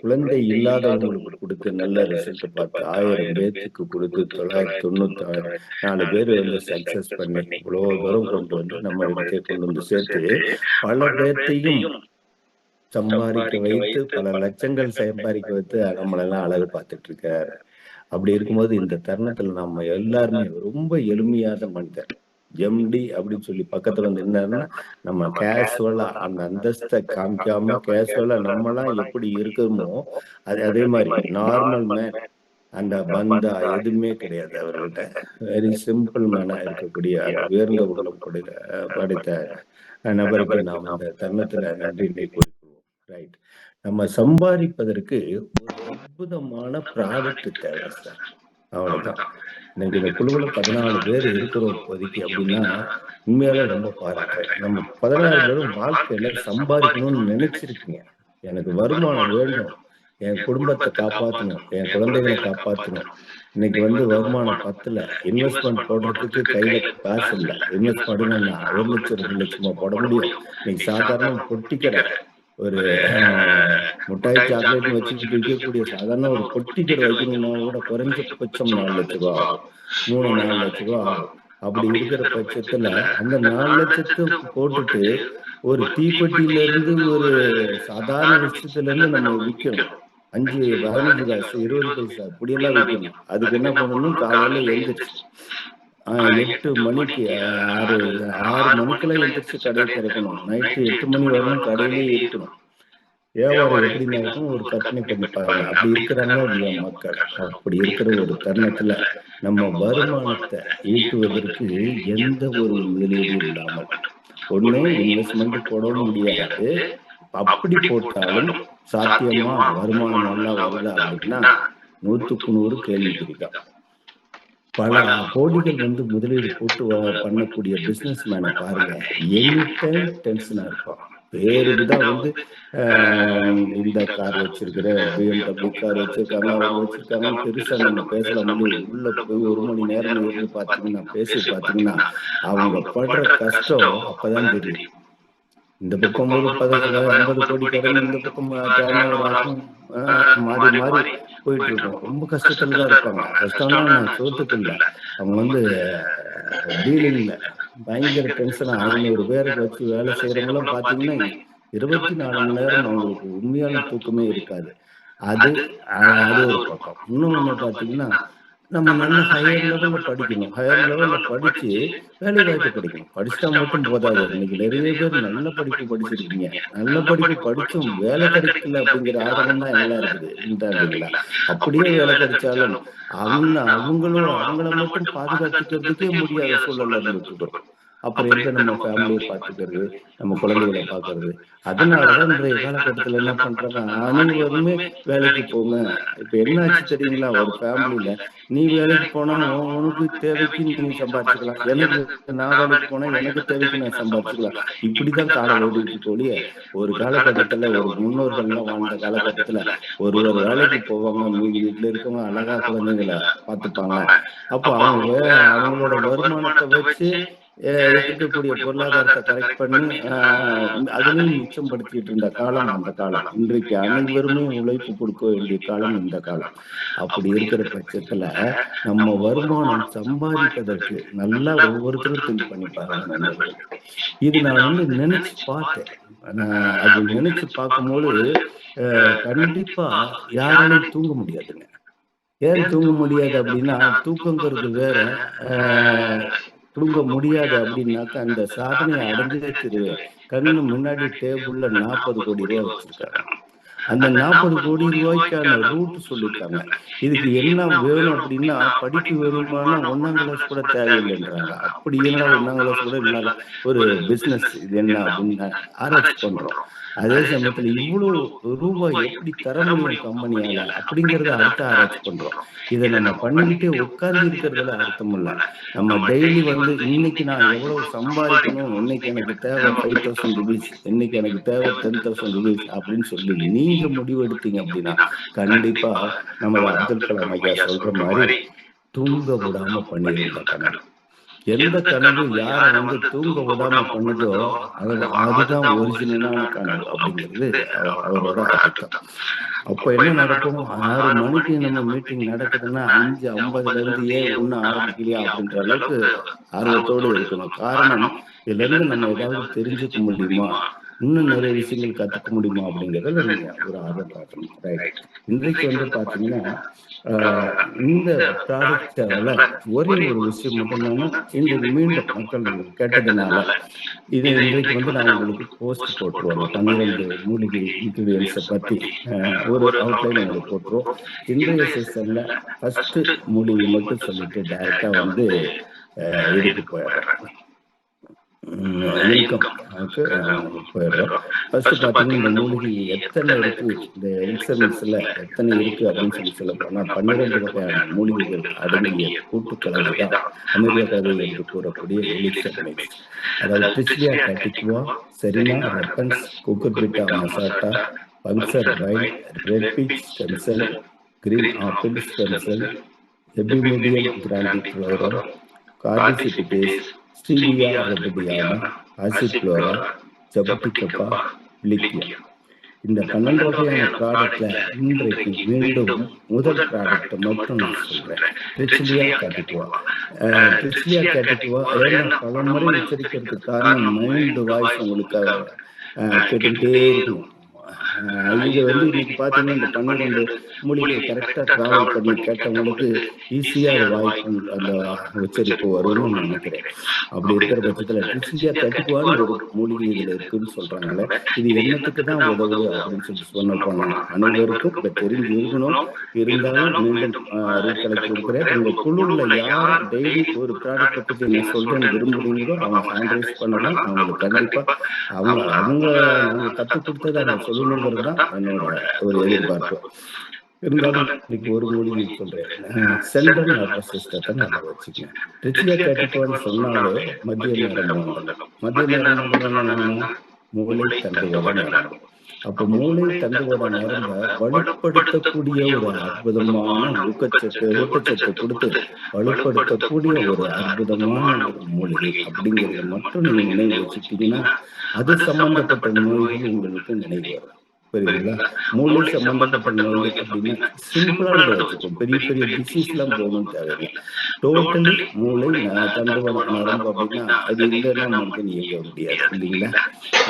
குழந்தை இல்லாதவங்களுக்கு கொடுத்து நல்ல ரிசல்ட் பார்த்து 1000 பேர்த்துக்கு கொடுத்து 994 பேர் வந்து சக்சஸ் பண்ணி இவ்வளோ தூரம் கொண்டு வந்து நம்ம இடத்தை கொண்டு வந்து சேர்த்து பல பேர்த்தையும் சம்பாதிக்க வைத்து பல லட்சங்கள் சம்பாதிக்க வைத்து நம்மளெல்லாம் அழகு பார்த்துட்டு இருக்காரு. அப்படி இருக்கும்போது இந்த தருணத்துல நம்ம எல்லாருமே ரொம்ப எளிமையான மனிதர். எம்டி அப்படின்னு சொல்லி பக்கத்துல வந்து என்னன்னா நம்ம கேஷுவலா அந்த அந்தஸ்தை காமிக்காம கேஷுவலா நம்மலாம் எப்படி இருக்கோமோ அதே மாதிரி நார்மல் மேன், அந்த பந்தா எதுவுமே கிடையாது அவர்கிட்ட. வெரி சிம்பிள் மேனா இருக்கக்கூடிய அந்த உயர்ந்த உள்ளம் படைத்த நபருக்கு நாம் இந்த தருணத்துல நன்றினை கூறிக்கொள்வோம். ரைட். நம்ம சம்பாதிப்பதற்கு ஒரு அற்புதமான ப்ராடக்ட் தேவை சார். அவ்வளவுதான். இன்னைக்கு இந்த குழுவுல 14 பேர் இருக்கிறோம் இப்போதைக்கு அப்படின்னா உண்மையாலே ரொம்ப பாராட்டுறேன். நம்ம 14 பேரும் வாழ்க்கையில சம்பாதிக்கணும்னு நினைச்சிருக்கீங்க. எனக்கு வருமானம் வேண்டும், என் குடும்பத்தை காப்பாற்றணும், என் குழந்தைகளை காப்பாற்றணும். இன்னைக்கு வந்து வருமானம் பத்தல, இன்வெஸ்ட்மெண்ட் போடுறதுக்கு கையில காசு இல்லை. இன்வெஸ்ட் பண்ணுங்கன்னா 1 லட்சம் 2 லட்சமா போட முடியும். இன்னைக்கு சாதாரண பொட்டி கடை, ஒரு முட்டாய் சாக்லேட் வச்சுக்கிட்டு இருக்கக்கூடிய சாதாரண ஒரு பொட்டி கடை வைக்கணும்னா கூட குறைஞ்சபட்சம் 4 லட்சம் ரூபா ஆகும், 3-4 லட்சம் ரூபா ஆகும். அப்படி இருக்கிற பட்சத்துல அந்த 4 லட்சத்துக்கு போட்டுட்டு ஒரு தீப்பெட்டியில இருந்து ஒரு சாதாரண விஷயத்துல இருந்து நம்ம விற்கணும். 5 15 காசு 20 பைசா இப்படியெல்லாம் விற்கணும். அதுக்கு என்ன பண்ணணும், காலையில எழுந்திரிச்சு 8 மணிக்கு 6 மணிக்கெல்லாம் எந்திரிச்சு கடையை திறக்கணும். நைட்டு 8 மணி வரணும் கடையிலேயே இருக்கணும். வியாபாரம் எப்படி நடக்கும் ஒரு கற்பனை பண்ணி பாருங்க. அப்படி இருக்கிறாங்களா இல்லையா மக்கள்? அப்படி இருக்கிற ஒரு தருணத்துல நம்ம வருமானத்தை ஈட்டுவதற்கு எந்த ஒரு முதலீடும் இல்லாமல், ஒண்ணு இன்வெஸ்ட்மெண்ட் போடவும் முடியாது. அப்படி போட்டாலும் சாத்தியமா வருமானம் நல்லா வருதா அப்படின்னா 100க்கு 100 கேள்விக்குறிதான். பல கோடிகள் வந்து முதலீடு போட்டு பண்ணக்கூடிய பிசினஸ் மேனை பாருங்க, எனி டைம் டென்ஷனா இருப்பான். பேருக்குதான் வந்து இந்த கார் வச்சிருக்கிற, BMW கார் வச்சிருக்காங்க, அவங்க வச்சிருக்காங்கன்னு பெருசா நம்ம பேசலாம் முடியும். உள்ள போய் 1 மணி நேரம் இருந்து பாத்தீங்கன்னா பேசி பாத்தீங்கன்னா அவங்க படுற கஷ்டம் அப்பதான் தெரியும். இந்த பக்கம் ஒரு 50 கோடி கடன், இந்த பக்கம் டர்னோவர் மாறி மாறி போயிட்டு இருக்கும். ரொம்ப கஷ்டத்துல தான் இருப்பாங்க. கஷ்டம்னா நான் சோத்துக்கு இல்லை, அவங்க வந்து டீலிங்ல பயங்கர டென்ஷனா 500 பேருக்கு வச்சு வேலை செய்யறவங்களும் பாத்தீங்கன்னா 24 மணி நேரம் அவங்களுக்கு உண்மையான தூக்கமே இருக்காது. அது அது ஒரு பக்கம். இன்னொன்னு பாத்தீங்கன்னா நம்ம நல்ல ஹையர் லெவல்ல படிக்கணும். ஹையர் லெவல்ல படிச்சு வேலை வாய்ப்பு கிடைக்கணும். படிச்சுட்டா மட்டும் போதாது. இன்னைக்கு நிறைய பேர் நல்ல படிப்பு படிச்சிருக்கீங்க, நல்ல படிப்பு படிச்சும் வேலை கிடைக்கல அப்படிங்கிற ஆதங்கம் தான் எல்லாம் இருக்குது இல்லைங்களா? அப்படியே வேலை கிடைச்சாலும் அவங்கள மட்டும் பாதுகாத்துக்கிறதுக்கே முடியாத சூழல்ல இருந்துட்டு இருக்கிறோம். அப்புறம் எங்க நம்ம ஃபேமிலியை பார்த்துக்கிறது, நம்ம குழந்தைகளை பார்க்கறது? அதனாலதான் இன்றைய காலகட்டத்துல என்ன பண்றாங்க, அனைவருமே வேலைக்கு போங்க. இப்ப என்ன ஆச்சு தெரியுங்களா? ஒரு ஃபேமிலியில நீ வேலைக்கு போனா உனக்கு தேவைக்கு நீ சம்பாதிச்சுக்கலாம், எனக்கு நான் வேலைக்கு போனா எனக்கு தேவைக்கு நான் சம்பாதிச்சுக்கலாம். இப்படிதான் காலம் ஓடிட்டு இருக்கு ஒழிய, ஒரு காலகட்டத்துல ஒரு முன்னோர்கள்லாம் வாழ்ந்த காலகட்டத்துல ஒருவர் வேலைக்கு போவாங்க, மீதி வீட்டுல இருக்கவங்க அழகா குழந்தைங்களை பார்த்துப்பாங்க. அப்போ அவங்களோட வருமானத்தை வச்சு இருக்கக்கூடிய பொருளாதாரத்தை கரெக்ட் பண்ணி அதுலயும் மிச்சம் படுத்திட்டு இருந்த காலம் அந்த காலம். இன்றைக்கு அனைவருமே உழைப்பு கொடுக்க வேண்டிய காலம் இந்த காலம். அப்படி இருக்கிற பட்சத்துல நம்ம வருமானம் சம்பாதிப்பதற்கு நல்லா ஒவ்வொருத்தரும் திங்க் பண்ணி பாருங்க நண்பர்கள். இது நான் வந்து நினைச்சு பார்த்தேன். அது நினைச்சு பார்க்கும்போது கண்டிப்பா யாராலையும் தூங்க முடியாதுங்க. ஏன் தூங்க முடியாது அப்படின்னா, தூக்கங்கிறது வேற, தூங்க முடியாது அப்படின்னாக்கா அந்த சாதனையை அடைஞ்சதே திருவேன். கண்ணு முன்னாடி டேபிள்ல 40 கோடி ரூபாய் வச்சிருக்காங்க. அந்த 40 கோடி ரூபாய்க்கான ரூட் சொல்லியிருக்காங்க. இதுக்கு என்ன வேணும் அப்படின்னா, படிப்பு வேணுமானா 1ஆம் கிளாஸ் கூட தேவையில்லைன்றாங்க. அப்படி என்ன 1ஆம் கிளாஸ் கூட இல்லாத ஒரு பிசினஸ் இது என்ன அப்படின்னு ஆராய்ச்சி பண்றோம். அதே சமயத்துல இவ்வளவு ரூபாய் எப்படி தர முடியும் கம்பெனியால அப்படிங்கறத அடுத்த ஆராய்ச்சி பண்றோம். இதை நம்ம பண்ணிக்கிட்டே உட்கார்ந்து இருக்கிறதுல அர்த்தம் இல்ல. நம்ம டெய்லி வந்து இன்னைக்கு நான் எவ்வளவு சம்பாதிக்கணும், இன்னைக்கு எனக்கு தேவை 5000 ருபீஸ், இன்னைக்கு எனக்கு தேவை 10,000 ருபீஸ் அப்படின்னு சொல்லி நீங்க முடிவெடுத்தீங்க அப்படின்னா கண்டிப்பா நமது அப்துல் கலாம் ஐயா சொல்ற மாதிரி தூங்க விடாம பண்ணிருந்த கனவு. எந்த கனவு யாரை தூங்க விடாம பண்ணுதோ அதுதான் ஒரிஜினலான கனவு அப்படிங்கிறது அவரோட அர்த்தம். அப்போ என்ன நடக்கும்? 6 மணிக்கு நம்ம மீட்டிங் நடக்குதுன்னா 5:50 இருந்து ஏன் ஒன்றும் ஆரம்பிக்கலையா அப்படின்ற அளவுக்கு ஆர்வத்தோடு இருக்கணும். காரணம், இதுல இருந்து நம்ம ஏதாவது தெரிஞ்சுக்க முடியுமா, இன்னும் நிறைய விஷயங்கள் கத்துக்க முடியுமா அப்படிங்கிறதுல நீங்க ஒரு ஆர்வம் காட்டணும். ரைட். இன்றைக்கு பாத்தீங்கன்னா இந்த ப்ராடக்டால ஒரே ஒரு விஷயம் மட்டும் என்னன்னா, இன்றைக்கு மீண்டும் மக்கள் கேட்டதுனால இது இன்றைக்கு நான் உங்களுக்கு போஸ்ட் போட்டுருவோம். அந்த 12 மூலிகை இன்கிரீடியன்ஸை பத்தி ஒரு அவுட்லைன் உங்களுக்கு போட்டுருவோம். இன்றைய செஷன்ல ஃபர்ஸ்ட் மூலிகை மட்டும் சொல்லிட்டு டைரக்டா இதுக்கு போயிடுறேன். இன்கம் போயிடுறோம். ஃபர்ஸ்ட் பார்த்தீங்கன்னா இந்த மூலிகை எத்தனை இருக்கு, இந்த எலிக்சர் மிக்ஸ்ல எத்தனை இருக்கு அப்படின்னு சொல்ல போனா 12 வகையான மூலிகைகள் அடங்கிய கூட்டுக்கலவை தான் அமெரிக்க கதை என்று கூறக்கூடிய எலிக்சர் மிக்ஸ். அதாவது Trichilia catigua, Serenoa repens, Cucurbita maxima, பல்சர் vine, red peach stem cell, green apple stem cell, Epimedium grandiflorum, Cordyceps, Stevia rebaudiana, ஆசிஃப்ளோரா, ஜபட்டிகப்பா, லிக்கியம். இந்த 12 வகையான ப்ராடக்ட்ல இன்றைக்கு மீண்டும் முதல் ப்ராடக்ட் மட்டும் நான் சொல்றேன். ட்ரிச்லியா கேட்டிகுவா. ட்ரிச்லியா கேட்டிகுவா ஏன்னா பல முறை உச்சரிக்கிறதுக்கு காரணம் மைண்ட் வாய்ஸ் உங்களுக்கு கேட்டுக்கிட்டே இருக்கணும். இது இன்னைக்கு பார்த்தீங்கன்னா இந்த 12 மூலிகை கரெக்டாக ட்ராவல் பண்ணி கேட்டவங்களுக்கு ஈஸியாக வாய்ப்பு அந்த உச்சரிப்பு வரும்னு நான் நினைக்கிறேன். அப்படி இருக்கிற பட்சத்தில் ட்ரிச்லியா கேட்டிகுவான்னு ஒரு மூலிகை இதில் இருக்குன்னு சொல்கிறாங்களே, இது என்னத்துக்கு தான் உதவுது அப்படின்னு சொன்ன போனால் அனைவருக்கும் இப்போ தெரிஞ்சு இருக்கணும். இருந்தாலும் மீண்டும் ரீகலெக்ட் கொடுக்குறேன். உங்கள் குழுவில் யார் டெய்லி ஒரு ப்ராடக்ட்டை பற்றி நான் சொல்கிறேன்னு விரும்புகிறீங்களோ அவங்க ஹேண்ட் ரைஸ் பண்ணலாம். அவங்களுக்கு கண்டிப்பாக அவங்க நாங்கள் கற்றுக் கொடுத்ததை அவங்க சொல்லணுங்கிறது தான் என்னோட ஒரு எதிர்பார்ப்பு. இருந்தாலும் இன்னைக்கு ஒரு மூலிகை சொல்றேன். சென்ட்ரல் நர்வஸ் சிஸ்டத்தை நல்லா வச்சுக்கேன். ட்ரிச்லியா கேட்டிகுவான்னு சொன்னாலே மத்திய நரம்பு மண்டலம். மத்திய நரம்பு மண்டலம் என்னன்னா மூளை தண்டுவட நரம்பு. அப்போ மூளை தண்டுவட நரம்ப வலுப்படுத்தக்கூடிய ஒரு அற்புதமான ஊட்டச்சத்து கொடுத்து வலுப்படுத்தக்கூடிய ஒரு அற்புதமான ஒரு மூலிகை அப்படிங்கிறத மட்டும் நீங்க நினைவு வச்சுட்டீங்கன்னா அது சம்பந்தப்பட்ட நோய்கள் உங்களுக்கு நினைவு வரும். புரியுதுங்களா? மூளை சம்பந்தப்பட்ட நோய்கள் அப்படின்னா சிம்பிளா வச்சுக்கோம். பெரிய பெரிய டிசீஸ் எல்லாம் போகணும்னு தேவையில்லை. டோட்டலி மூளை தண்டுவட நரம்பு அப்படின்னா அது இல்லைன்னா மனிதன் இயங்க முடியாது இல்லைங்களா?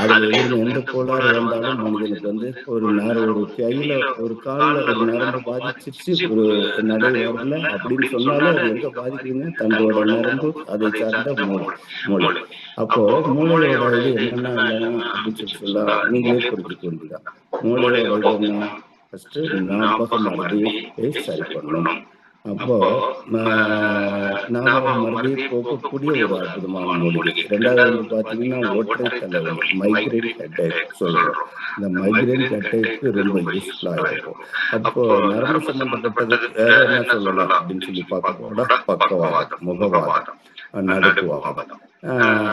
அதுல எந்த கோளாறு வந்தாலும் மனிதனுக்கு ஒரு கையில ஒரு காலில் ஒரு நரம்பு பாதிச்சிருச்சு, ஒரு நடை வரல அப்படின்னு சொன்னாலும் அது எங்க பாதிக்குதுங்க? தண்டோட நரம்பு, அதை சார்ந்த மூளை. அப்போ மூளையோட இது என்னென்ன இல்லைன்னா அப்படின்னு சொல்ல நீங்களே புரிஞ்சுக்க வேண்டியதான். மூளையோட இது என்ன? ஃபர்ஸ்ட் ஞாபக மறதியை சரி பண்ணணும். அப்போ ஞாபக மறதியை போக்கக்கூடிய ஒரு அற்புதமான மூலிகை. ரெண்டாவது பார்த்தீங்கன்னா ஒற்றை தலைவலி, மைக்ரேன் ஹெட்டேக் சொல்றோம். இந்த மைக்ரேன் ஹெட்டேக்கு ரொம்ப யூஸ்ஃபுல்லா இருக்கும். அப்போ நரம்பு சம்பந்தப்பட்டது வேற என்ன சொல்லலாம் அப்படின்னு சொல்லி பார்க்க போனா பக்கவாதம், முகவாதம், நடுக்குவாதம்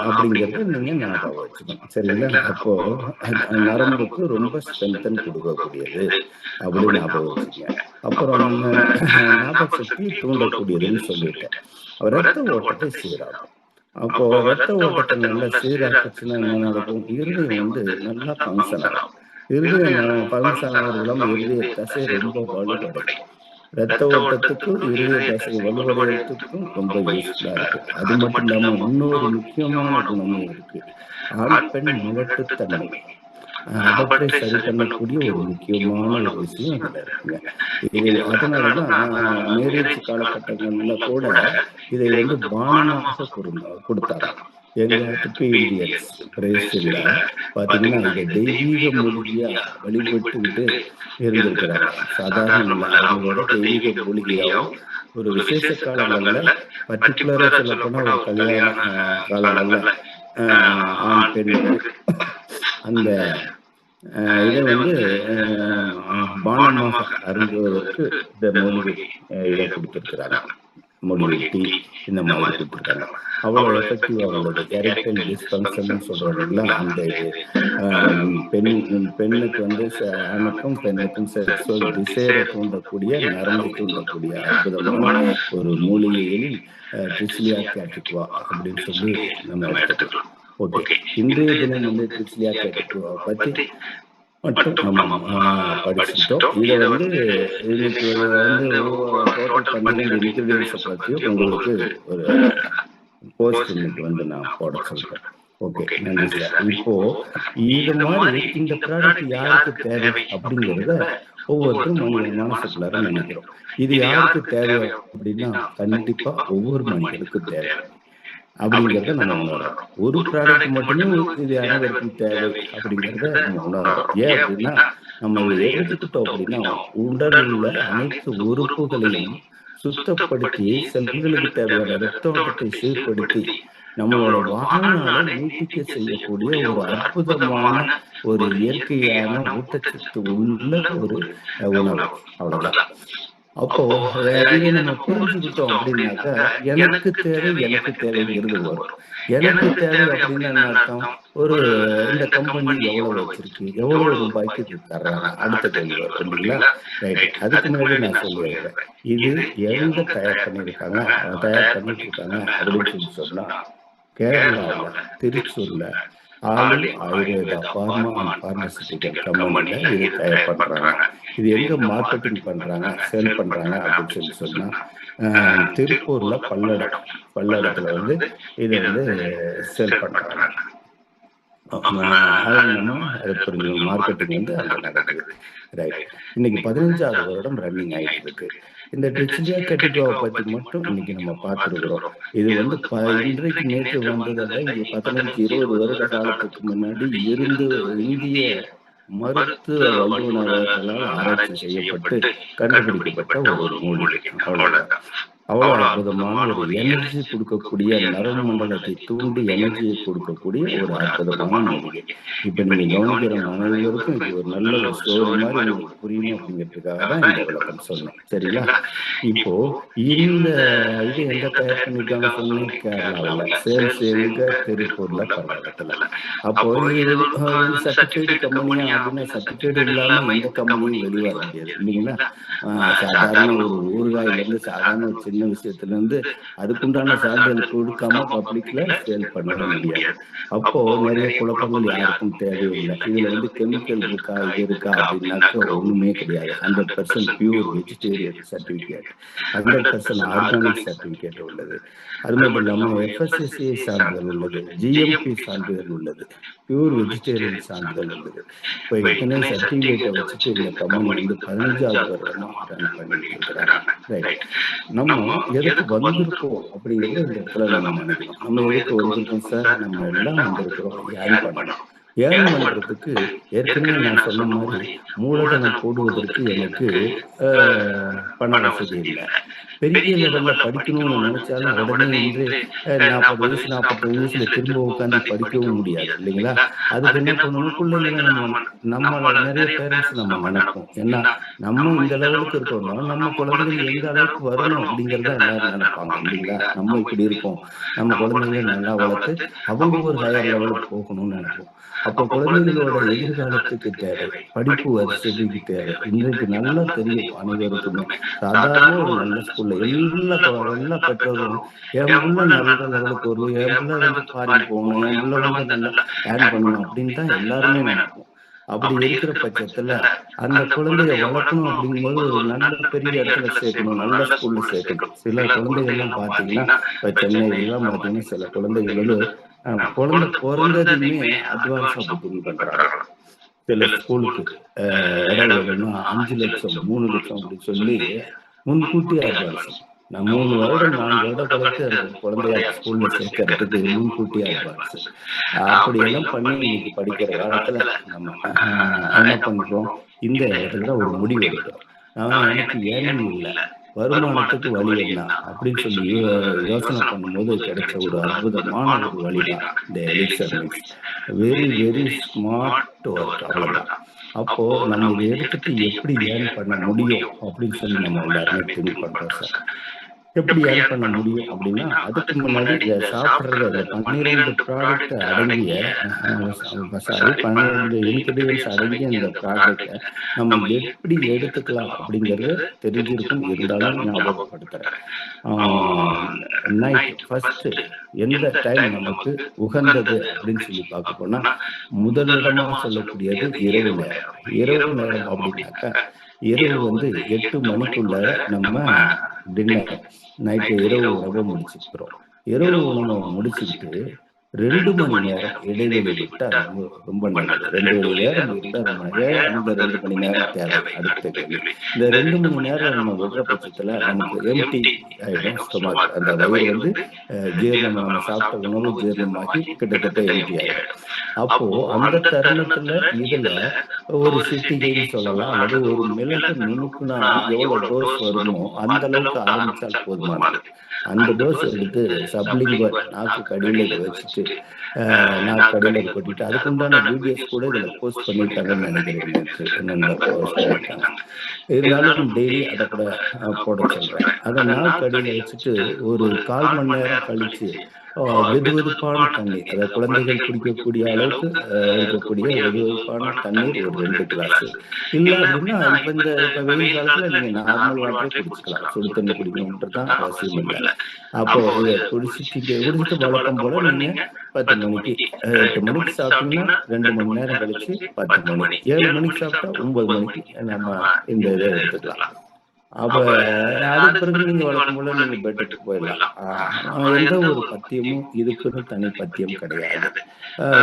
அப்படிங்கிறது நீங்க ஞாபகம் வச்சுக்கணும். சரிங்களா? அப்போ நரம்புக்கு ரொம்ப ஸ்ட்ரென்தன் கொடுக்கக்கூடியது அப்படின்னு ஞாபகம் வச்சுக்கோங்க. அப்புறம் ஞாபக சக்தி தூண்டக்கூடியதுன்னு சொல்லிட்டேன். ரத்த ஓட்டத்தை சீராகும். அப்போ ரத்த ஓட்டத்தை நல்லா சீராக்குச்சுன்னா என்ன நடக்கும்? இருதயம் நல்லா ஃபங்க்ஷன் ஆகும். இருதயம் ஃபங்க்ஷன் ஆகிறது இல்லாமல் இருதய தசை ரொம்ப வலுவடையும். ரத்த ஓட்டத்துக்கும் இருதய தசை வலுவடையத்துக்கும் ரொம்ப யூஸ்ஃபுல்லா இருக்கு. அது மட்டும் இல்லாம இன்னொரு முக்கியமான குணமும் இருக்கு. ஆண் பெண் மலட்டுத்தன்மை அவற்றை சரி பண்ணக்கூடிய ஒரு முக்கியமான ஒரு விஷயம் அதுல இருக்குங்க. இது அதனாலதான் மேரேஜ் காலகட்டங்கள்ல கூட இதை பானமாக கொடுத்தாங்க. எங்க டிபிஎன்டிஎக்ஸ் பிரேசில்ல பாத்தீங்கன்னா இதை தெய்வீக மூலிகையா வழிபட்டுக்கிட்டு இருந்திருக்கிறாங்க. சாதாரண இல்லை, அவங்களோட தெய்வீக மூலிகையாவும் ஒரு விசேஷ காலங்கள்ல பர்டிகுலரா சொல்ல போனா ஒரு கல்யாண காலங்கள்ல ஆண் பெண்ணுக்கு அந்த இதை பானமாக அருந்துவதற்கு இந்த மூலிகை இதை கொடுத்திருக்கிறாங்க. முடிவெட்டி இந்த மாதிரி கொடுத்துருக்காங்க. அவ்வளோ எஃபெக்டிவா உள்ளது. எரெக்டைல் டிஸ்ஃபங்க்ஷன் சொல்றோம் இல்லைங்களா, அந்த இது பெண்ணுக்கு வந்து ஆணுக்கும் பெண்ணுக்கும் செக்ஸுவல் டிசைரை தூண்டக்கூடிய, நரம்பை தூண்டக்கூடிய அற்புதமான ஒரு மூலிகையில் ட்ரிஸ்லியா கேட்டிகுவா அப்படின்னு சொல்லி நம்ம எடுத்துக்கலாம். ஓகே, இன்றைய தினம் வந்து ட்ரிஸ்லியா கேட்டிகுவா பத்தி மட்டும் நம்ம படிச்சுட்டோம். இதை வந்து இன்னைக்கு வந்து டோட்டல் 12 இன்கிரீடியன்ஸை பற்றியும் உங்களுக்கு ஒரு போஸ்ட் இன்னைக்கு வந்து நான் போட சொல்றேன். ஓகே, நன்றி சார். இப்போ இது மாதிரி இந்த ப்ராடக்ட் யாருக்கு தேவை அப்படிங்கிறத ஒவ்வொருத்தரும் மனசுக்குள்ளார நினைக்கிறோம். இது யாருக்கு தேவை அப்படின்னா கண்டிப்பா ஒவ்வொரு மனிதனுக்கும் தேவை அப்படிங்கிறத நம்ம உணர்றோம். ஒரு ப்ராடக்ட் மட்டுமே இது அனைவருக்கும் தேவை அப்படிங்கிறத நம்ம உணர்றோம். ஏன் அப்படின்னா நம்ம இதை எடுத்துக்கிட்டோம் அப்படின்னா உடலில் உள்ள அனைத்து உறுப்புகளையும் சுத்தப்படுத்தி செல்களுக்கு தேவையான ரத்த ஓட்டத்தை சீர்படுத்தி நம்மளோட வாழ்நாளை நீட்டிக்க செய்யக்கூடிய ஒரு அற்புதமான ஒரு இயற்கையான ஊட்டச்சத்து உள்ள ஒரு உணவு. அவ்வளவுதான். அப்போ இதை நம்ம புரிஞ்சுக்கிட்டோம் அப்படின்னாக்கா எனக்கு தேவைங்கிறது வரும். எனக்கு தேவை அப்படின்னு என்ன அர்த்தம்? ஒரு இந்த கம்பெனி எவ்வளவு வச்சிருக்கு, எவ்வளவு ரூபாய்க்கு இது தர்றாங்க, அடுத்த கேள்வி வரும் இல்லைங்களா? ரைட், அதுக்கு முன்னாடி நான் சொல்லிடுறேன். இது எங்க தயார் பண்ணிட்டு இருக்காங்க அப்படின்னு சொன்னா கேரளாவில் திருச்சூர்ல ஆலி ஆயுர்வேதா பார்மா அண்ட் பார்மசிட்டிக்கல் கம்பெனில இது தயார் பண்றாங்க. இது எங்க மார்க்கெட்டிங் பண்றாங்க, சேல் பண்றாங்க அப்படின்னு சொன்னா திருப்பூர்ல பல்லடத்துல வந்து இதை வந்து சேல் பண்றாங்க. மார்க்கெட்டிங் வந்து அங்க நடக்குது. ரைட், இன்னைக்கு 15வது வருடம் ரன்னிங் ஆயிட்டு இருக்கு. இந்த ட்ரிஸ்லியா கேட்டிகுவாவை பத்தி மட்டும் இன்னைக்கு நம்ம பார்த்துருக்கிறோம். இது வந்து இன்றைக்கு நேற்று வந்ததில்லை. இங்க 15-20 வருட காலத்துக்கு முன்னாடி இருந்து இந்திய மருத்துவ வல்லுநர்களால் ஆராய்ச்சி செய்யப்பட்டு கண்டுபிடிக்கப்பட்ட ஒரு மூலிகை. அவ்வளவுதான். அவ்வளவு அற்புதமான ஒரு எனர்ஜி கொடுக்கக்கூடிய, நரம்பு மண்டலத்தை தூண்டி எனர்ஜியை கொடுக்கக்கூடிய ஒரு அற்புதமான மூலிகை. இப்ப நீங்க கவனிக்கிற அனைவருக்கும் இது ஒரு நல்ல ஒரு ஸ்டோரி மாதிரி உங்களுக்கு புரியும் அப்படிங்கிறதுக்காக தான் இந்த விளக்கம் சொன்னேன். சரிங்களா? இப்போ இந்த இது எங்க தயார் பண்ணிருக்காங்க சொன்னேன், கேரளாவில் சேல்ஸ் எங்க, திருப்பூர்ல பல்லடத்துல. அப்போ இது சர்டிஃபைடு கம்பெனியா அப்படின்னா சர்டிஃபைடு இல்லாம எந்த கம்பெனியும் வெளிவர முடியாது இல்லைங்களா? சாதாரண ஒரு ஊறுகாயில இருந்து சாதாரண ஒரு சின்ன விஷயத்துல இருந்து அதுக்குண்டான சான்றிதழ் கொடுக்காம பப்ளிக்ல சேல் பண்ண முடியாது. அப்போ நிறைய குழப்பங்கள் யாருக்கும் தேவையில்லை. இதுல வந்து கெமிக்கல் இருக்கா, இது இருக்கா அப்படின்னாக்க ஒண்ணுமே கிடையாது. 100% pure vegetarian certificate, 100% organic certificate உள்ளது. அது மட்டும் இல்லாம FSSAI சான்றிதழ் உள்ளது, GMP சான்றிதழ் உள்ளது, பியூர் வெஜிடேரியன் சான்றிதழ் உள்ளது. இப்போ எத்தனை சர்டிபிகேட்டை வச்சுட்டு இந்த கம்பெனி வந்து 15வது வருடமா ரன் பண்ணிட்டு இருக்கிறாங்க. ரைட், நம்ம எதுக்கு வந்திருக்கோம் அப்படிங்கிறது இந்த இடத்துல நம்ம நினைக்கணும். நம்ம எதுக்கு வந்திருக்கோம் சார்? நம்ம எல்லாம் வந்திருக்கிறோம் ஏன் பண்ணணும். ஏன் பண்றதுக்கு ஏற்கனவே நான் சொன்ன மாதிரி மூலதனம் போடுவதற்கு எனக்கு பண வசதி இல்லை. பெரிய லெவல்ல படிக்கணும்னு நினைச்சாலும் உடனே இன்று 40 வயசு 45 வயசுல திரும்ப உட்காந்து படிக்கவும் முடியாது இல்லைங்களா? அதுக்கு என்ன பண்ணணும், பிள்ளைங்களை நம்மள நிறைய பேரண்ட்ஸ் நம்ம நினைப்போம். ஏன்னா நம்ம இந்த லெவலுக்கு இருக்கோம்னா நம்ம குழந்தைகள் எந்த அளவுக்கு வரணும் அப்படிங்கிறத எல்லாரும் நினைப்பாங்க இல்லைங்களா? நம்ம இப்படி இருக்கோம், நம்ம குழந்தைகளை நல்லா வளர்த்து அவங்க ஒரு ஹையர் லெவலுக்கு போகணும்னு நினைப்போம். அப்போ குழந்தைகளோட எதிர்காலத்துக்கு தேவை படிப்பு வசதிக்கு தேவை. இன்றைக்கு நல்லா தெரியும் அனைவருக்குமே. சாதாரண ஒரு நல்ல ஸ்கூல்ல எல்லா பெற்றோரும் என் பிள்ளை நல்ல லெவலுக்கு வரும், என் பிள்ளை வந்து ஃபாரின் போகணும், என் பிள்ளை வந்து நல்லா ஏர்ன் பண்ணணும் அப்படின்னு தான் எல்லாருமே நினைப்போம். அப்படி இருக்கிற பட்சத்துல அந்த குழந்தைய வளர்க்கணும் அப்படிங்கும்போது ஒரு நல்ல பெரிய இடத்துல சேர்க்கணும், நல்ல ஸ்கூல்ல சேர்க்கணும். சில குழந்தைகள் எல்லாம் பாத்தீங்கன்னா இப்ப சென்னையிலாம் பாத்தீங்கன்னா சில குழந்தைகள் வந்து குழந்தை பிறந்ததுமே அட்வான்ஸா புக்கிங் பண்றாங்க. சில ஸ்கூலுக்கு இடம் வேணும்னா 5 லட்சம் 3 லட்சம் அப்படின்னு சொல்லி முன்கூட்டி அட்வான்ஸ். நான் 3 வருடம் 4 வருடம் கழித்து அந்த குழந்தைய ஸ்கூல்ல சேர்க்கறதுக்கு முன்கூட்டி அட்வான்ஸ். அப்படியெல்லாம் பண்ணி இன்னைக்கு படிக்கிற காலத்துல நம்ம என்ன பண்றோம், இந்த இடத்துல ஒரு முடிவு எடுக்கிறோம். எனக்கு ஏனம் இல்லை, வருமானத்துக்கு வழி என்ன அப்படின்னு சொல்லி யோசனை பண்ணும்போது கிடைச்ச ஒரு அற்புதமான ஒரு வழிதான் இந்த elixir mix. Very very smart work, அவ்வளவுதான். அப்போ நம்ம இதை எடுத்துட்டு எப்படி ஏர்ன் பண்ண முடியும் அப்படின்னு சொல்லி நம்ம எல்லாருமே திங்க் பண்றோம் சார். எப்படி ஏர்ன் பண்ண முடியும் அப்படின்னா, அதுக்கு முன்னாடி இத சாப்பிடுறத இந்த 12 ப்ராடக்ட் அடங்கிய சாரி 12 இன்கிரீடியன்ட்ஸ் அடங்கிய இந்த ப்ராடக்ட்ட நம்ம எப்படி எடுத்துக்கலாம் அப்படிங்கிறது தெரிஞ்சிருக்கும். இருந்தாலும் ஞாபகப்படுத்துறேன். ஆ நைட் ஃபர்ஸ்ட்டு எந்த டைம் நமக்கு உகந்தது அப்படின்னு சொல்லி பார்க்க போனா, முதலிடமா சொல்லக்கூடியது இரவு நேரம். இரவு நேரம் அப்படின்னாக்கா, இரவு வந்து 8 மணிக்குள்ளார நம்ம டின்னர் நைட்டு இரவு உணவ முடிச்சுக்கிறோம். இரவு உணவ முடிச்சுக்கிட்டு 2 மணி நேரம் இடைவெளி விட்டா ரொம்ப ரொம்ப நல்லது. 2 மணி நேரம் இருந்தா ரொம்ப ஏன் அந்த 2 மணி நேரம் தேவை? அடுத்த கேள்வி. இந்த 2 மணி நேரம் நம்ம விடுற பட்சத்துல நமக்கு எம்ப்டி ஆயிடும் ஸ்டொமக். அந்த வயிறு வந்து ஜீரணம் நம்ம சாப்பிட்ட உணவு ஜீரணமாகி கிட்டத்தட்ட எம்ப்டி ஆயிடும். அப்போ அந்த தருணத்துல இதுல ஒரு சிட்டிகைன்னு சொல்லலாம். அல்லது ஒரு மிளகு நுணுக்குனா எவ்வளோ டோஸ் வருமோ, அந்த அளவுக்கு ஆரம்பிச்சால் போதுமானது. அந்த டோஸ் எடுத்து சப்லிங்குவல் நாக்குக்கு அடியில இத வச்சுட்டு, நாக்கு அடியில இத கொட்டிட்டு, அதுக்குண்டான வீடியோஸ் கூட இதுல போஸ்ட் பண்ணியிருக்காங்கன்னு நெனைக்கிறேன் நேற்று. நண்பர் போஸ்ட் பண்ணியிருக்காங்க. இருந்தாலும் டெய்லி அத கூட போடச் சொல்றேன். அத நாக்கு அடியில வச்சுட்டு ஒரு 1/4 மணி நேரம் கழிச்சு, வெதுவெதுப்பான தண்ணீர், அதாவது குழந்தைகள் குடிக்கக்கூடிய அளவுக்கு இருக்கக்கூடிய வெதுவெதுப்பான தண்ணீர் ஒரு 2 கிளாஸு. இல்ல அப்படின்னா, இப்ப வெயில் காலத்துல நீங்க நார்மல் வாட்டரே குடிச்சுக்கலாம். சுடு தண்ணி குடிக்கணும்ன்றது தான் அவசியம் இல்ல. அப்போ இத குடிச்சிட்டு வழக்கம் போல நீங்க 10 மணிக்கு 8 மணிக்கு சாப்பிட்டீங்கன்னா, 2 மணி நேரம் கழிச்சு 10 மணி. 7 மணிக்கு சாப்பிட்டா 9 மணிக்கு நம்ம இந்த இத எடுத்துக்கலாம். அப்ப அதுக்கு பிறகு நீங்க வழக்கம் போல நீங்க பெட்டுக்கு போயிடலாம். எந்த ஒரு பத்தியமும் இதுக்குன்னு தனி பத்தியம் கிடையாது.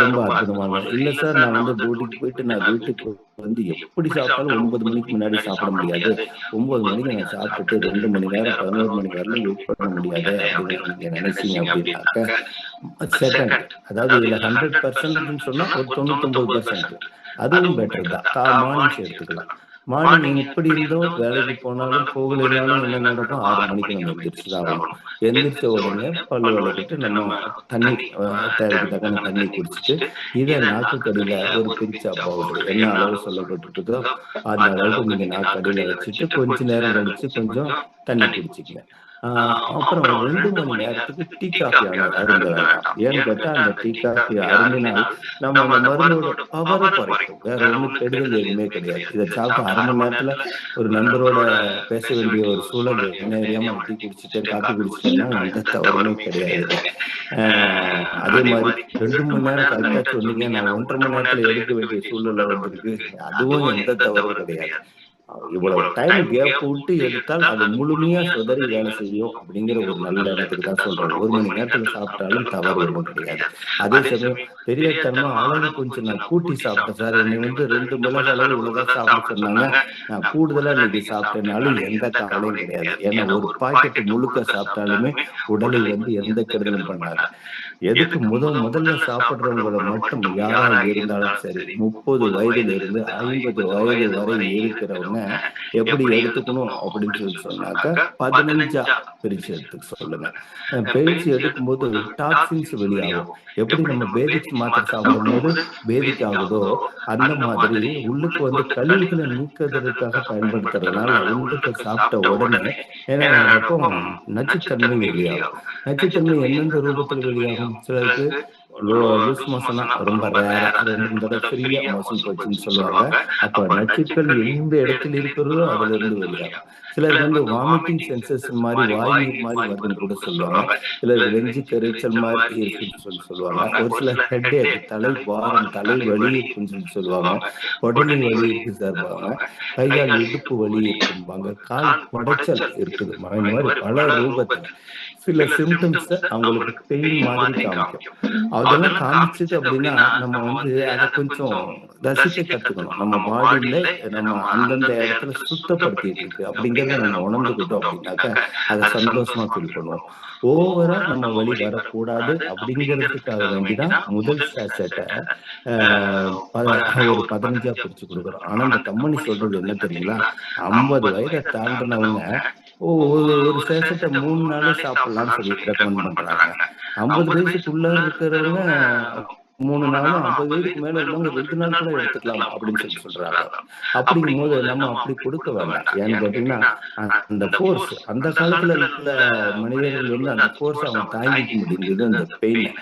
ரொம்ப அற்புதமான இல்ல சார் நான் வந்து டியூட்டிக்கு போயிட்டு நான் வீட்டுக்கு வந்து எப்படி சாப்பிட்டாலும் 9 மணிக்கு முன்னாடி சாப்பிட முடியாது. 9 மணிக்கு நான் சாப்பிட்டுட்டு 2 மணி நேரம் 11 மணி வரலும் வெயிட் பண்ண முடியாது அப்படின்னு நீங்க நினைச்சீங்க அப்படின்னாக்க, செகண்ட் அதாவது இதுல 100%ன்னு சொன்னா ஒரு 99% அதுவும் பெட்டர் தான். மார்னிங்ஸ் எடுத்துக்கலாம். மார்னிங் எப்படி இருந்தோம் வேலைக்கு போனாலும், போகலைனாலும் என்ன நடக்கும்? 6 மணிக்கு நம்ம எந்திரிச்சு தான் ஆகணும். எந்திரிச்ச உடனே பல்லு விளக்கிட்டு நம்ம தண்ணி தேவைக்கு தக்கன தண்ணி குடிச்சிட்டு, இத நாக்குக்கடியில ஒரு பின்ச் ஆஃப் பவுடர் என்ன அளவு சொல்லப்பட்டிருக்குதோ, அந்த அளவுக்கு நீங்க நாக்கடியில வச்சுட்டு, கொஞ்ச நேரம் கழிச்சு கொஞ்சம் தண்ணி குடிச்சுக்கங்க. ஆ அப்புறம் 2 மணி நேரத்துக்கு டீ, காஃபி அருந்த வேண்டாம். ஏன்னு கேட்டா, அந்த டீ, காஃபி அருந்தினால் நம்ம அந்த மருந்தோட பவர குறைக்கும். வேற ஒண்ணும் கெடுதல் எதுவுமே கிடையாது. இத சாப்பிட்டு 1/2 மணி நேரத்துல ஒரு நண்பரோட பேச வேண்டிய ஒரு சூழல் என்ன அறியாம டீ குடிச்சுட்டேன், காஃபி குடிச்சுட்டேன்னா எந்த தவறுமே கிடையாது இதுல. அ அதே மாரி 2 மணி நேரம் கரெக்ட்டா சொன்னீங்க. நான் 1 1/2 மணி நேரத்துல எடுக்க வேண்டிய சூழ்நிலை வந்திருக்கு. அதுவும் எந்த தவறும் கிடையாது. இவ்வளவு டைம் கேப் விட்டு எடுத்தால் அது முழுமையா சிதறி வேலை செய்யும் அப்படிங்கிற ஒரு நல்ல எண்ணத்துக்கு தான் சொல்றேன். 1 மணி நேரத்துல சாப்பிட்டாலும் தவறு ஒண்ணும் கிடையாது. அதே சமயம் பெரியத்தனமா அளவு கொஞ்சம் நான் கூட்டி சாப்பிட்டேன் சார். என்னை வந்து 2 மிளகு அளவு இவ்வளவுதான் சாப்பிட சொன்னாங்க. நான் கூடுதலா இன்னைக்கு சாப்பிட்டேன்னாலும் எந்த கவலையும் கிடையாது. ஏன்னா ஒரு பாக்கெட் முழுக்க சாப்பிட்டாலுமே உடலை வந்து எந்த கெடுதலும் பண்ணாது. எதுக்கு முதல்ல சாப்பிடுறவங்கள மட்டும் யாரா இருந்தாலும் சரி, 30 வயதிலிருந்து 50 வயது வரை இருக்கிறவங்க எப்படி எடுத்துக்கணும் அப்படின்னு சொன்னாக்கா, 15ஆ பிரிச்சு எடுத்துக்க சொல்லுங்க. பிரிச்சு எடுக்கும்போது டாக்ஸின்ஸ் வெளியாகும். எப்படி நம்ம பேதிக்ஸ் மாத்திரை சாப்பிடும்போது பேதிக் ஆகுதோ, அந்த மாதிரி உள்ளுக்கு வந்து கழிவுகள நீக்குவதற்காக பயன்படுத்துறதுனால, உள்ளுக்கு சாப்பிட்ட உடனே என்ன நடக்கும்? நச்சுத்தன்மை வெளியாகும். நச்சுத்தன்மை எந்தெந்த ரூபத்துல வெளியாகும்? சிலருக்கு லூஸ் மோஷனா ரொம்ப ரேரா 2, 3 தடவ ஃப்ரீயா மோஷன் போச்சுன்னு சொல்லுவாங்க. அப்ப நச்சுக்கள் எந்த இடத்தில் இருக்கிறதோ அதிலிருந்து வெளியாகும். சிலருக்கு வந்து வாமிட்டிங் சென்சேஷன் மாரி வாய் நீர் மாரி வருதுன்னு கூட சொல்லுவாங்க. சிலருக்கு நெஞ்சுக்கு எரிச்சல் மாரி இருக்குன்னு சொல்லுவாங்க. ஒரு சிலர் ஹெட்டேக் தலைபாரம், தலைவலி இருக்குன்னு சொல்லுவாங்க. உடனி வலி இருக்கு சார்பாங்க. கை, கால் இடுப்பு வலி இருக்கும்பாங்க. கால் குடைச்சல் இருக்குதும்பாங்க. இந்த மாரி பல ரூபத்துல சில சிம்ப்டம்ஸ அவங்களுக்கு பெயின் மாதிரி காமிக்கும். அதெல்லாம் காமிச்சது அப்படின்னா, நம்ம வந்து அத கொஞ்சம் ரசிக்க கத்துக்கணும். நம்ம பாடியில நம்ம அந்தந்த இடத்துல சுத்தப்படுத்திட்டு இருக்கு அப்படிங்கிறத நம்ம உணர்ந்துக்கிட்டோம் அப்படின்னாக்க, அத சந்தோஷமா ஃபீல் பண்ணுவோம். ஓவரா நம்ம வலி வரக்கூடாது அப்படிங்கிறதுக்காக வேண்டி தான் முதல் சேஷட்ட அ ப ஒரு 15ஆ பிரிச்சு குடுக்குறோம். ஆனா இந்த கம்பெனி சொல்றது என்ன தெரியுங்களா? 50 வயத தாண்டுனவங்க ஒரு சேஷத்த 3 நாளே சாப்பிடலாம்னு சொல்லி ரெக்கமெண்ட் பண்றாங்க. 50 வயசுக்குள்ள இருக்கிறவங்க 3 நாளும் 50 வயதுக்கு மேல உள்ளவங்க 2 நாள் கூட எடுத்துக்கலாம் அப்படின்னு சொல்றாங்க. அப்படிங்கும்போது நம்ம அப்படி கொடுக்க வேண்டாம். ஏன்னு கேட்டீங்கன்னா, அந்த ஃபோர்ஸ் அந்த காலத்துல உள்ள மனிதர்கள் வந்து அந்த ஃபோர்ஸ அவங்க தாங்கிக்க முடிந்தது அந்த பெயின.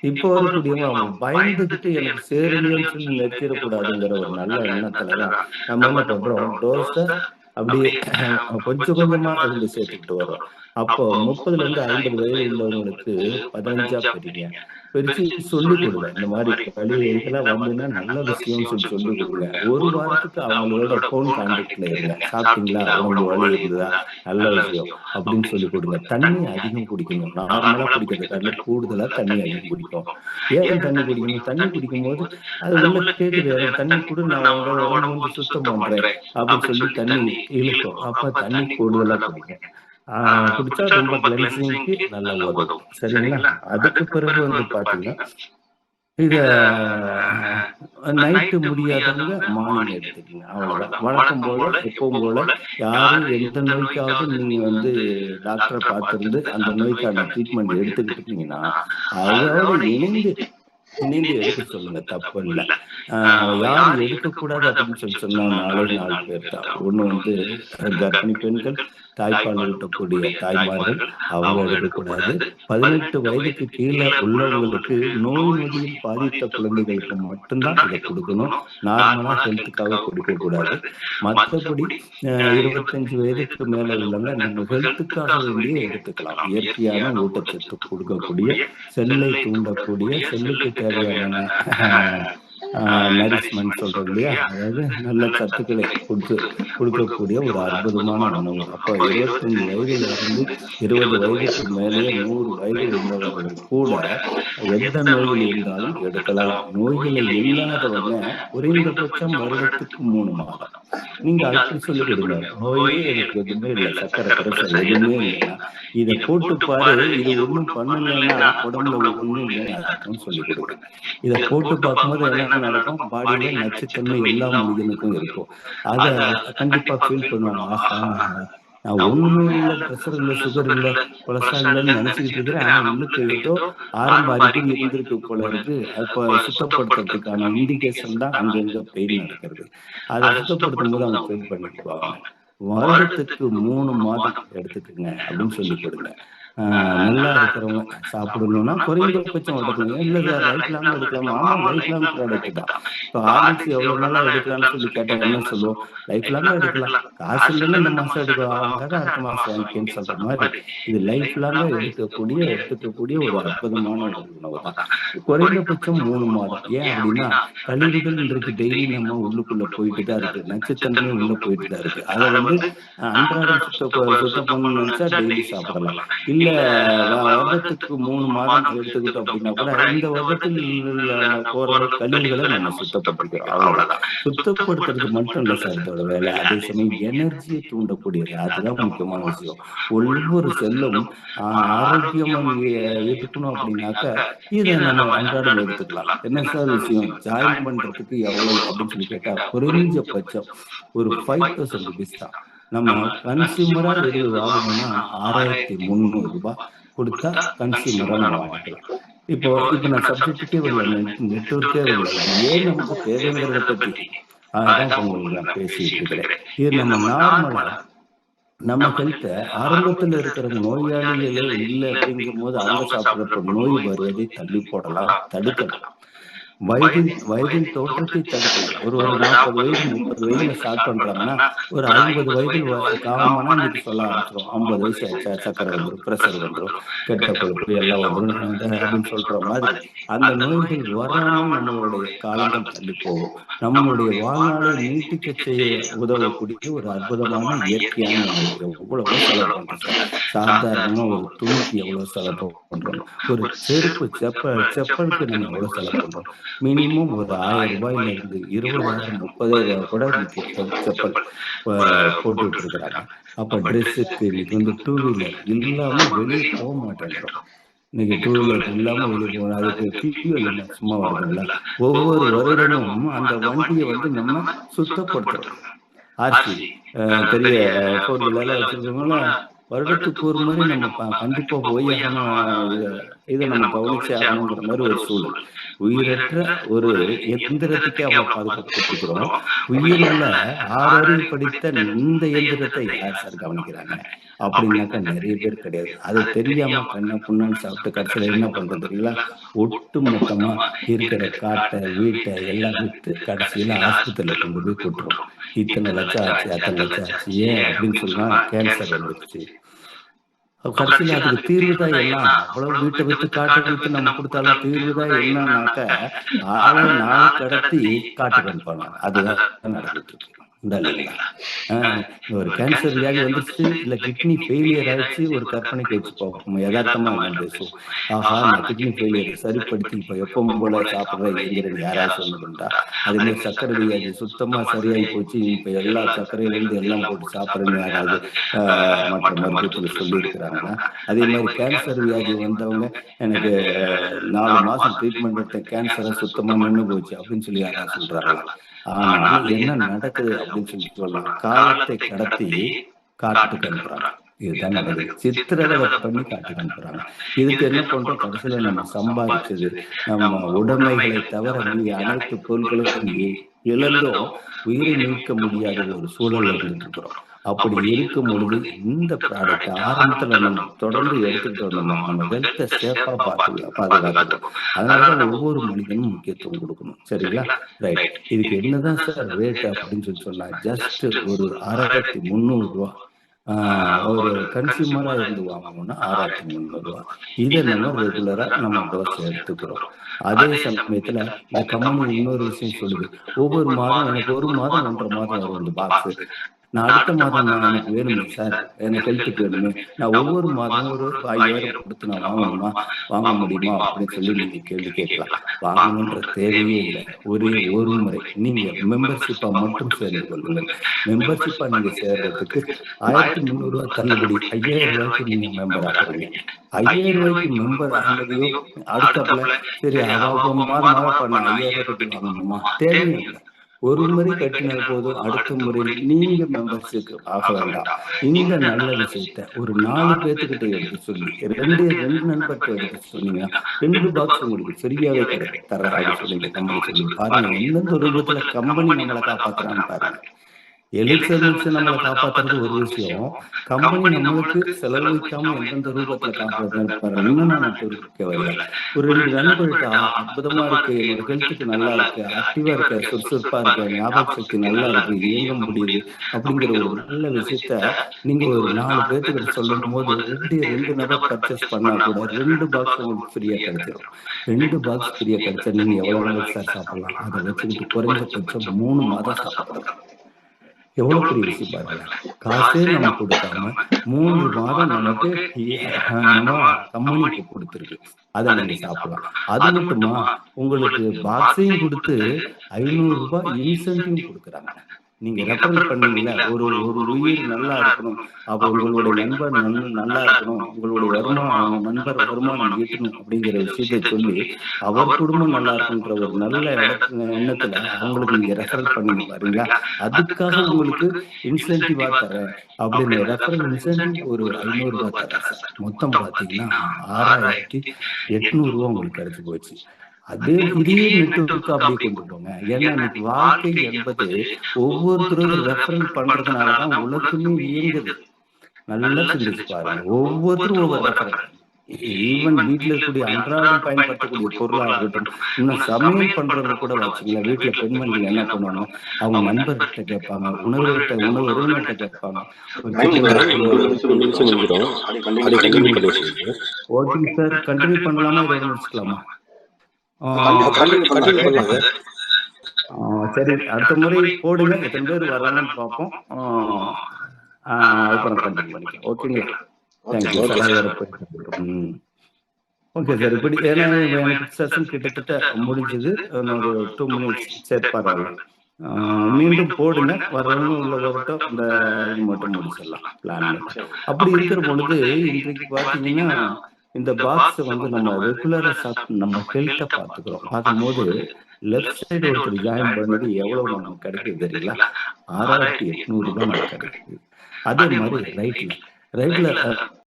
இப்போ வரக்கூடியவங்க அவங்க பயந்துகிட்டு எனக்கு சேரலையேன்னு சொல்லி நிறுத்திறக்கூடாதுங்கிற ஒரு நல்ல எண்ணத்துல தான் நம்ம என்ன பண்றோம், டோஸ அப்படியே கொஞ்சம் கொஞ்சமா அதுல சேர்த்துக்கிட்டு வர்றோம். அப்போ 30லேருந்து 50 வயது உள்ளவங்களுக்கு 15ஆ பிரிங்க. பிரிச்சு சொல்லிக் கொடுங்க. இந்த மாரி வலி இதெல்லாம் வந்ததுன்னா நல்ல விஷயம்னு சொல்லிக் கொடுங்க. 1 வாரத்துக்கு அவங்களோட ஃபோன் கான்டாக்ட்ல இருங்க. சாப்பிட்டீங்களா? உடம்பு வலி இருந்ததா? நல்ல விஷயம். அப்படின்னு சொல்லிக் கொடுங்க. தண்ணி அதிகம் குடிக்கணும். நார்மலா குடிக்கிறத காட்டிலும் கூடுதலா தண்ணி அதிகம் குடிக்கணும். ஏன் தண்ணி குடிக்கணும்? தண்ணி குடிக்கும்போது அது உள்ள கேட்குது. எனக்கு தண்ணி குடு நான் உன்னோட உடம்பு வந்து சுத்தம் பண்றேன். அப்படின்னு சொல்லி தண்ணி இழுக்கும். அப்ப தண்ணி கூடுதலா குடிங்க. ஆ குடிச்சா ரொம்ப கிளென்சிங்க்கு நல்லா உதவும். சரிங்களா? அதுக்கு பிறகு வந்து பார்த்தீங்கன்னா, இத நைட்டு முடியாதவங்க மார்னிங் எடுத்துக்கங்க. அவ்வளோதான். வழக்கம் போல, எப்பவும் போல யாரும் எந்த நோய்க்காவது நீங்க வந்து டாக்டர பார்த்திருந்து அந்த நோய்க்கான ட்ரீட்மெண்ட் எடுத்துக்கிட்டு இருந்தீங்கன்னா, அதோட இணைந்து இணைந்து எடுக்க சொல்லுங்க. தப்பு இல்ல. ஆ யாரு எடுக்கக்கூடாது அப்படின்னு சொன்னா 4 பேர் தான். ஒண்ணு வந்து கர்ப்பிணி பெண்கள், தாய்ப்பால் ஊட்டக்கூடிய தாய்மார்கள், அவங்க எடுக்கக்கூடாது. 18 வயதுக்கு கீழ உள்ளவங்களுக்கு நோய் நொடியில் பாதித்த குழந்தைகளுக்கு மட்டும் தான் இத குடுக்கணும். நார்மலா ஹெல்த்துக்காக குடுக்கக்கூடாது. மத்தபடி 25 வயதுக்கு மேல உள்ளவங்க நம்ம ஹெல்த்துக்காக வேண்டியே எடுத்துக்கலாம். இயற்கையான ஊட்டச்சத்து குடுக்கக்கூடிய, செல்லை தூண்டக்கூடிய, செல்லுக்கு தேவையான அ நரிஷ்மென்ட் சொல்றோம் இல்லையா? அதாவது நல்ல சத்துக்களை குடுக்கக்கூடிய ஒரு அற்புதமான உணவு. அப்ப 25 வயதில இருந்து 20 வயதுக்கு மேலேயே 100 வயது உள்ளவர்கள் கூட எந்த நோய்கள் இருந்தாலும் எடுக்கலாம். நோய்களே இல்லாதவங்க குறைந்தபட்சம் வருடத்துக்கு 3 மாதம். நீங்க அப்படி சொல்லிக் கொடுங்க. நோயே எனக்கு எதுவுமே இல்ல. சர்க்கரை, பிரஷர் எதுவுமே இல்லன்னா, இத போட்டு பாரு. இது ஒண்ணும் பண்ணலன்னா உடம்புல ஒண்ணும் இல்லன்னு அர்த்தம்னு சொல்லிக் கொடுங்க. இத போட்டு பார்க்கும்போது என்ன நடக்கும்? பாடியில நச்சுத்தன்மை எல்லா மனிதனுக்கும் இருக்கும். அத கண்டிப்பா ஃபீல் பண்ணுவாங்க. ஆஹா! நான் ஒண்ணுமே இல்ல. பிரஷர் இல்ல, சுகர் இல்ல, கொலஸ்ட்ரால் இல்லன்னு நெனச்சுக்கிட்டு இருக்கிறேன். ஆனா உள்ளுக்கு ஏதோ ஆரம்ப அறிகுறி இருந்திருக்கு போல இருக்கு. அப்ப சுத்தப்படுத்துறதுக்கான இண்டிகேஷன் தான் அங்கங்க பெயின் நடக்கிறது. அத சுத்தப்படுத்தும்போது அவங்க ஃபீல் பண்ணிக்குவாங்க. வருடத்துக்கு 3 மாதம் எடுத்துக்கங்க அப்படின்னு சொல்லிக் கொடுங்க. நல்லா இருக்கிறவங்க சாப்பிடணும்னா குறைந்தபட்சம் எடுக்கணும். இல்ல சார் லைஃப் லாங் எடுக்கலாமா? ஆமா லைஃப் லாங் ப்ராடக்ட் தான். இப்ப ஹார்லிக்ஸ் எவ்வளவு நாளா எடுக்கலாம்னு சொல்லி கேட்டா என்ன சொல்லுவோம்? லைஃப் லாங்கா எடுக்கலாம். காசு இல்லன்னா இந்த மாசம் வாங்காத அடுத்த மாசம் வாங்கிக்கன்னு சொல்ற மாரி, இது லைஃப் லாங்கா எடுத்துக்கக்கூடிய ஒரு அற்புதமான ஒரு உணவு தான். குறைந்தபட்சம் 3 மாதம். ஏன் அப்படின்னா, கழிவுகள் இன்றைக்கு டெய்லி நம்ம உள்ளுக்குள்ள போயிட்டு தான் இருக்கு. நச்சுத்தன்மை உள்ள போயிட்டு தான் இருக்கு. அத வந்து அன்றாடம் சுத்தம் பண்ணணும்னு நெனச்சா டெய்லி சாப்பிடலாம். இல்ல வருடத்துக்கு 3 மாதம் எடுத்துக்கிட்டோம் அப்படின்னா கூட, இந்த வருடத்தில் போற கழிவுகள நம்ம சுத்தப்படுத்திக்கிறோம். அவ்வளவுதான். சுத்தப்படுத்துறது மட்டும் இல்ல சார் இதோட வேலை. அதே சமயம் எனர்ஜிய தூண்டக்கூடியது. அதுதான் முக்கியமான விஷயம். ஒவ்வொரு செல்லும் ஆரோக்கியமா இருக்கணும் அப்படின்னாக்க, இத நம்ம அன்றாடம் எடுத்துக்கலாம். என்ன சார் விஷயம்? ஜாயின் பண்றதுக்கு எவ்வளவு அப்படின்னு சொல்லி கேட்டா, குறைஞ்சபட்சம் ஒரு ₹5000 தான். நம்ம கன்சியூமரா எது வாங்கணும்னா ரூ. 6,300 குடுத்தா கன்சியூமரா நம்ம வாங்கிக்கலாம். இப்ப நான் சப்ஜெக்ட்டுக்கே வரல. நெட்வொர்க்கே வரல. இது ஏன் நமக்கு தேவைங்கிறத பத்தி தான் இப்ப உங்களுக்கு நான் பேசிட்டு இருக்கிறேன். இது நம்ம நார்மலா நம்ம ஹெல்த்த ஆரம்பத்துல இருக்கிற நோயாளிகளே இல்ல அப்படிங்கும்போது அவங்க சாப்பிடுறப்ப நோய் வருவதை தள்ளி போடலாம், தடுக்கலாம். வயதின் தோற்றத்தை தடுக்கலாம். ஒரு 40 வயது, 30 வயதுல ஸ்டார்ட் பண்றாங்கன்னா, ஒரு 50 வயதில் காமனா இன்னைக்கு சொல்ல ஆரம்பிச்சுருவோம். 50 வயசு ஆச்சா சர்க்கரை வந்துரும், பிரஷர் வந்துரும், கெட்ட கொழுப்பு எல்லாம் வந்துரும் அப்படின்னு சொல்ற மாதிரி, அந்த நோய்கள் வராமல் நம்மளுடைய காலங்கள் தள்ளி போகும். நம்மளுடைய வாழ்நாளை நீட்டிக்கச் செய்ய உதவக்கூடிய ஒரு அற்புதமான இயற்கையான உணவு. எவ்வளவோ செலவு பண்றோம் சார். சாதாரணமா ஒரு துணிக்கு எவ்வளவு செலவு பண்றோம். ஒரு செப்பலுக்கு நம்ம எவ்வளவு செலவு பண்றோம். மினிமம் ஒரு ரூ. 1000 இருந்து 20,000 30,000 கூட இன்னைக்கு செப்பல் ப போட்டுட்டு இருக்கிறாங்க. அப்ப ட்ரெஸ்ஸுக்கு இன்னைக்கு வந்து டூ வீலர் இல்லாம வெளிய மாட்டேன்றோம். இன்னைக்கு டூ வீலர் இல்லாம வெளிய போனா அதுக்கு ஃபியூயல் என்ன சும்மா வருதுங்களா? ஒவ்வொரு வருடமும் அந்த வண்டிய வந்து நம்ம சுத்தப்படுத்துறோம். ஆர்சி பெரிய 4 வீலர்லாம் வச்சிருக்கவங்கலாம் வருடத்துக்கு ஒரு முறை நம்ம கண்டிப்பா போய் ஆகணும். இத இத நம்ம கவனிச்சே ஆகணுங்கிற மாரி ஒரு சூழல். உயிரற்ற ஒரு எந்திரத்துக்கே அவ்வளவு பாதுகாப்பு கொடுக்குறோம். உயிர் உள்ள 6 அறிவு படித்த இந்த எந்திரத்தை யார் சார் கவனிக்கிறாங்க? அப்படின்னாக்கா நிறைய பேர் கிடையாது. அது தெரியாம கண்ணா புண்ணான்னு சாப்பிட்டு கடைசியில என்ன பண்றோம் தெரியுங்களா? ஒட்டு மொத்தமா இருக்கிற காட்ட, வீட்ட எல்லாம் வித்து கடைசியில ஆஸ்பத்திரியில கொண்டு போய் கொட்டுறோம். இத்தனை லட்சம் ஆச்சு, அத்தனை லட்சம் ஆச்சு. ஏன் அப்படின்னு சொன்னா கேன்சர் வந்துருச்சு. கடைசியில அதுக்கு தீர்வு தான் எல்லாம். அவ்வளவு வீட்டை வித்து, காட்டை வித்து நம்ம குடுத்தாலும் தீர்வு தான் என்னன்னாக்க, ஆள நாள கடத்தி காட்டுக்கு அனுப்புவாங்க. அதுதான் நடந்துட்டு இருக்கு. உண்டா இல்லைங்களா? ஆ ஒரு கேன்சர் வியாதி வந்துருச்சு, இல்ல கிட்னி ஃபெயிலியர் ஆயிடுச்சு, ஒரு கற்பனைக்கு வச்சுப்போம். நம்ம எதார்த்தமா எல்லாம் பேசுவோம். ஆஹா! நான் கிட்னி ஃபெயிலியர் சரிப்படுத்தி இப்ப எப்பவும் போல சாப்பிடுறேன் இயங்குறேன்னு யாராவது சொன்னதுண்டா? அதே மாரி சர்க்கரை வியாதி சுத்தமா சரியாகி போச்சு. இப்ப எல்லா சர்க்கரையிலேருந்து எல்லாம் போட்டு சாப்பிடுறேன்னு யாராவது மற்ற மருத்துவத்துல சொல்லியிருக்கிறாங்கன்னா, அதே மாரி கேன்சர் வியாதி வந்தவங்க எனக்கு 4 மாசம் ட்ரீட்மெண்ட் எடுத்தேன். கேன்சரா சுத்தமா நின்னு போச்சு அப்படின்னு சொல்லி யாராவது சொல்றாங்களா? ஆனால் என்ன நடக்குது அப்படின்னு சொல்லி சொல்லலாம். காலத்தை கடத்தி காட்டுக்கு அனுப்புறாங்க. இதுதான் நடக்குது. சித்திரவதை பண்ணி காட்டுக்கு அனுப்புறாங்க. இதுக்கு என்ன பண்றோம்? கடைசியில நம்ம சம்பாதிச்சது, நம்ம உடைமைகளை தவிர மீதி அனைத்து பொருட்களையும் இழந்தும் உயிரை மீட்க முடியாத ஒரு சூழல்ல இருந்துட்டு இருக்கிறோம். அப்படி இருக்கும் பொழுது இந்த ப்ராடக்ட் ஆரம்பத்துல நம்ம தொடர்ந்து எடுத்துக்கிட்டு வந்தோம்னா நம்ம ஹெல்த்தை சேஃபா பாதுகாத்துக்கிறோம். அதனாலதான் ஒவ்வொரு மனிதனும் முக்கியத்துவம் கொடுக்கணும். சரிங்களா? ரைட். இதுக்கு என்னதான் சார் ரேட் அப்படின்னு சொன்னா ஜஸ்ட் ஒரு ரூ. 6,300. ஒரு கன்சியூமரா இருந்து வாங்கணும்னா ரூ. 6,300. இதை நம்ம ரெகுலரா நம்ம டோஸ் எடுத்துக்கிறோம். அதே சமயத்துல இந்த கம்பெனி இன்னொரு விஷயம் சொல்லுது. ஒவ்வொரு மாதம் எனக்கு 1 மாதம் 1.5 மாதம் வரும் இந்த பாக்ஸ். நான் அடுத்த மாதம் எனக்கு வேணுமே சார், எனக்கு ஹெல்த்துக்கு வேணுமே, நான் ஒவ்வொரு மாதமும் ஒரு 5,000 கொடுத்து நான் வாங்கணுமா, வாங்க முடியுமா அப்படின்னு சொல்லி நீங்க கேள்வி கேட்கலாம். வாங்கணுன்ற தேவையே இல்லை. ஒரே ஒரு முறை நீங்க மெம்பர்ஷிப்பா மட்டும் சேர்ந்து கொள்ளுங்கள். மெம்பர்ஷிப்பா நீங்க சேர்றதுக்கு ரூ. 1,300 தள்ளுபடி. ரூ. 5,000 நீங்க மெம்பர் ஆகுறீங்க. ரூ. 5,000 மெம்பர் ஆனதையும் அடுத்தாப்புல சரி மாதம் மாதம் பண்ண 5,000 கட்டி வாங்கணுமா, தேவையும் இல்லை. ஒரு முறை கட்டினால் போதும். அடுத்த முறை நீங்க மெம்பர்ஷிப் ஆக வேண்டாம். இந்த நல்ல விஷயத்த ஒரு 4 பேத்துக்கிட்ட எடுத்து சொல்லி 2 நண்பர்கிட்ட எடுத்து சொன்னீங்கன்னா 2 பாக்ஸ் உங்களுக்கு ஃப்ரீயாவே தரேன் அப்படின்னு சொல்லி இந்த கம்பெனி சொல்லி பாருங்க. எந்தெந்த ரூபத்துல கம்பெனி நம்மளை காப்பாத்துறான்னு பாருங்க. எலிக்சர் நம்மளை காப்பாத்துறது ஒரு விஷயம். கம்பெனி நம்மளுக்கு செலவழிக்காம எந்தெந்த ரூபத்துல காப்பாற்றுறாரு. இன்னும் நான் நட்டு வரல. ஒரு 2 நண்பர்கள்ட்ட அற்புதமா இருக்கு, என்னோட ஹெல்த்துக்கு நல்லா இருக்கு, ஆக்டிவா இருக்க, சுறுசுறுப்பா இருக்க, ஞாபக சக்தி நல்லா இருக்கு, இயங்க முடியுது அப்படிங்கிற ஒரு நல்ல விஷயத்த நீங்க ஒரு 4 பேர்த்துக்கிட்ட சொல்லும் போது 2 நபர் பர்ச்சேஸ் பண்ணா கூட 2 பாக்ஸ் உங்களுக்கு ஃப்ரீயா கிடைச்சிடும். 2 பாக்ஸ் ஃப்ரீயா கிடைச்சா நீங்க எவ்வளவு நாளைக்கு சார் சாப்பிடலாம்? அதை வச்சுக்கிட்டு குறைஞ்சபட்சம் 3 மாதம் சாப்பிடலாம். எவ்வளவு பெரிய விஷயம் பாருங்க. காசே நம்ம கொடுக்காம 3 மாதம் நமக்கு நம்ம கம்பெனிக்கு கொடுத்துருக்கு. அதை நீங்க சாப்பிடலாம். அது மட்டுமா, உங்களுக்கு பாக்ஸையும் கொடுத்து ரூ. 500 இன்சென்டிவ் கொடுக்குறாங்க. நீங்க ரெஃபரல் பண்ணீங்கல்ல, ஒரு ஒரு உயிர் நல்லா இருக்கணும், அப்ப உங்களுடைய நண்பர் நல்லா இருக்கணும், உங்களுடைய வருமானம் நண்பர் வருமானம் ஈட்டணும் அப்படிங்கிற விஷயத்தை சொல்லி அவர் குடும்பம் நல்லா இருக்குன்ற ஒரு நல்ல எண்ணத்துல அவங்களுக்கு நீங்க ரெஃபரல் பண்ணீங்க பாருங்களா, அதுக்காக உங்களுக்கு இன்சென்டிவா தரேன் அப்படின்னு ரெஃபரல் இன்சென்டிவ் ஒரு ரூ. 500 தரேன் சார். மொத்தம் பாத்தீங்கன்னா ரூ. 6,800 உங்களுக்கு கிடைச்சு போச்சு. இதே நெட்வொர்க் அப்படியே கொண்டு போங்க. ஏன்னா இன்னைக்கு வாழ்க்கை என்பது ஒவ்வொருத்தரும் ரெஃபரல் பண்றதுனாலதான் உலகமே இயங்குது. நல்லா சிந்திச்சு பாருங்க. ஒவ்வொருத்தரும் ஒவ்வொரு ரெஃபரல். ஈவன் வீட்டுல இருக்கக்கூடிய அன்றாடம் பயன்படுத்தக்கூடிய பொருளா இருக்கட்டும், இன்னும் சமையல் பண்றவங்க கூட வச்சுங்களேன். வீட்டுல பெண்மணிகள் என்ன பண்ணுவாங்க, அவங்க நண்பர்கிட்ட கேட்பாங்க, உறவினர்கிட்ட கேட்பாங்க. ஓகே சார், கண்டினியூ பண்ணலாமா, இதோட முடிச்சுக்கலாமா? சரி, அடுத்த முறை போடுங்க, எத்தனை பேர் வர்றாங்கன்னு பார்ப்போம். அதுக்கப்புறம் கண்டினியூ பண்ணிக்கலாம். ஓகேங்களா? Thank you sir. Okay sir. இப்படி ஏன்னா எனக்கு செஷன் கிட்டத்தட்ட முடிஞ்சது. ஒரு 2 மினிட்ஸ் சரி, பரவாயில்ல. மீண்டும் போடுங்க, வர்றவங்க உள்ள வரட்டும். இந்த இது மட்டும் முடிச்சிடலாம் பிளான் மட்டும். அப்படி இருக்கிற பொழுது இன்றைக்கு பார்த்தீங்கன்னா இந்த பாக்ஸ் வந்து நம்ம ரெகுலரா சாப்பிட்டு நம்ம ஹெல்த்தை பார்த்துக்கிறோம். பார்க்கும்போது லெஃப்ட் சைடு ஒருத்தர் ஜாயின் பண்ணது எவ்வளவு நமக்கு கிடைக்குது தெரியுங்களா? 6,800 நமக்கு கிடைக்குது. அதே மாதிரி ரைட்ல